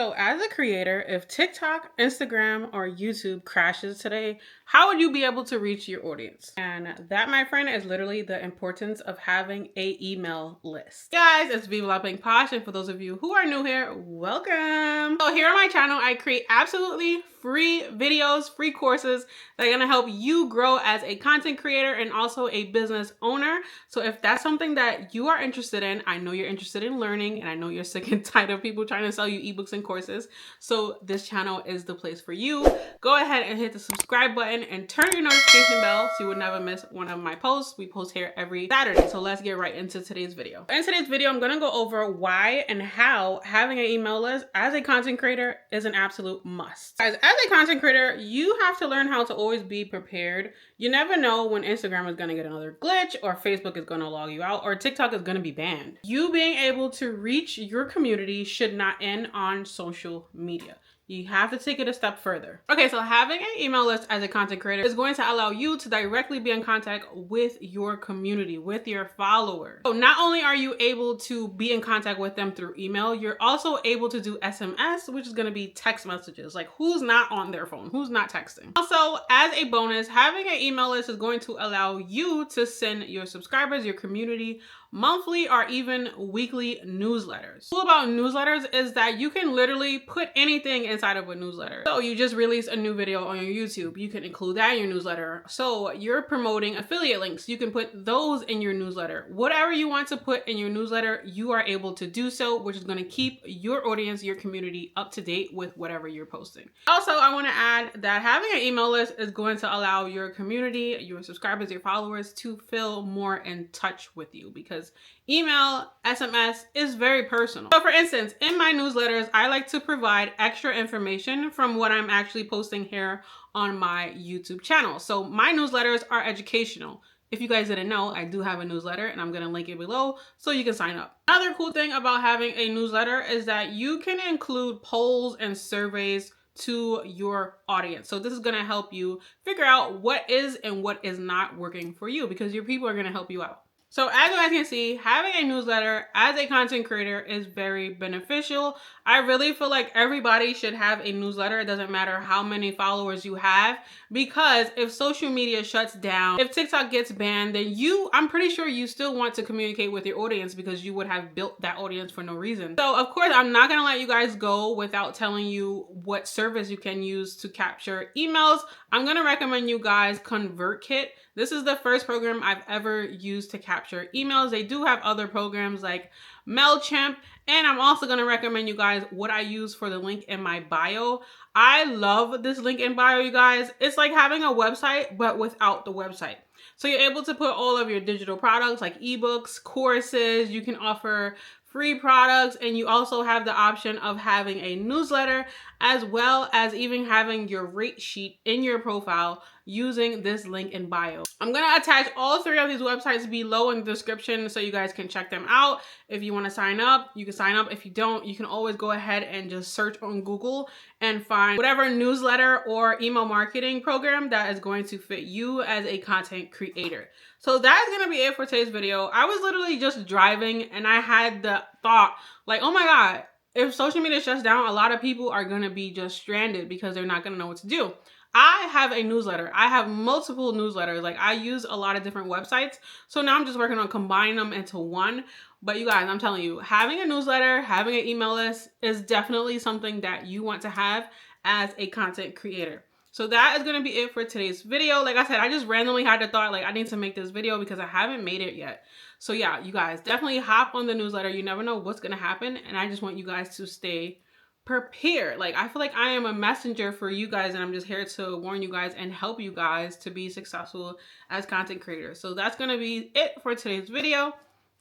So as a creator, if TikTok, Instagram, or YouTube crashes today, how would you be able to reach your audience? And that, my friend, is literally the importance of having an email list. Hey guys, it's Vivalapinkposh, and for those of you who are new here, welcome. So here on my channel, I create absolutely free videos, free courses that are gonna help you grow as a content creator and also a business owner. So if that's something that you are interested in, I know you're interested in learning, and I know you're sick and tired of people trying to sell you ebooks and courses. So this channel is the place for you. Go ahead and hit the subscribe button and turn your notification bell so you would never miss one of my posts. We post here every Saturday. So let's get right into today's video. In today's video, I'm gonna go over why and how having an email list as a content creator is an absolute must. Guys, as a content creator, you have to learn how to always be prepared. You never know when Instagram is gonna get another glitch, or Facebook is gonna log you out, or TikTok is gonna be banned. You being able to reach your community should not end on social media. You have to take it a step further. Okay, so having an email list as a content creator is going to allow you to directly be in contact with your community, with your followers. So not only are you able to be in contact with them through email, you're also able to do SMS, which is gonna be text messages. Like, who's not on their phone? Who's not texting? Also, as a bonus, having an email list is going to allow you to send your subscribers, your community, monthly or even weekly newsletters. Cool about newsletters is that you can literally put anything inside of a newsletter. So you just release a new video on your YouTube, you can include that in your newsletter. So you're promoting affiliate links, you can put those in your newsletter. Whatever you want to put in your newsletter, you are able to do so, which is going to keep your audience, your community up to date with whatever you're posting. Also, I want to add that having an email list is going to allow your community, your subscribers, your followers to feel more in touch with you, because email, SMS is very personal. So for instance, in my newsletters, I like to provide extra information from what I'm actually posting here on my YouTube channel. So my newsletters are educational. If you guys didn't know, I do have a newsletter, and I'm gonna link it below so you can sign up. Another cool thing about having a newsletter is that you can include polls and surveys to your audience. So this is gonna help you figure out what is and what is not working for you, because your people are gonna help you out. So as you guys can see, having a newsletter as a content creator is very beneficial. I really feel like everybody should have a newsletter. It doesn't matter how many followers you have, because if social media shuts down, if TikTok gets banned, then I'm pretty sure you still want to communicate with your audience, because you would have built that audience for no reason. So of course, I'm not gonna let you guys go without telling you what service you can use to capture emails. I'm gonna recommend you guys CONVERTKIT. This is the first program I've ever used to capture emails. They do have other programs like MAILCHIMP, and I'm also going to recommend you guys what I use for the link in my bio. I love this link in bio, you guys. It's like having a website, but without the website. So you're able to put all of your digital products like ebooks, courses, you can offer free products, and you also have the option of having a newsletter, as well as even having your rate sheet in your profile using this link in bio. I'm gonna attach all three of these websites below in the description so you guys can check them out. If you want to sign up, you can sign up. If you don't, you can always go ahead and just search on Google and find whatever newsletter or email marketing program that is going to fit you as a content creator. So that's gonna be it for today's video. I was literally just driving and I had the thought, like, oh my God, if social media shuts down, a lot of people are gonna be just stranded because they're not gonna know what to do. I have a newsletter. I have multiple newsletters. Like, I use a lot of different websites. So now I'm just working on combining them into one. But you guys, I'm telling you, having a newsletter, having an email list is definitely something that you want to have as a content creator. So that is going to be it for today's video. Like I said, I just randomly had the thought, like, I need to make this video because I haven't made it yet. So yeah, you guys definitely hop on the newsletter. You never know what's going to happen. And I just want you guys to stay prepared. Like, I feel like I am a messenger for you guys, and I'm just here to warn you guys and help you guys to be successful as content creators. So that's going to be it for today's video.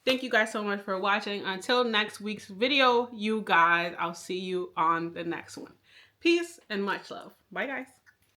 Thank you guys so much for watching. Until next week's video, you guys, I'll see you on the next one. Peace and much love. Bye, guys.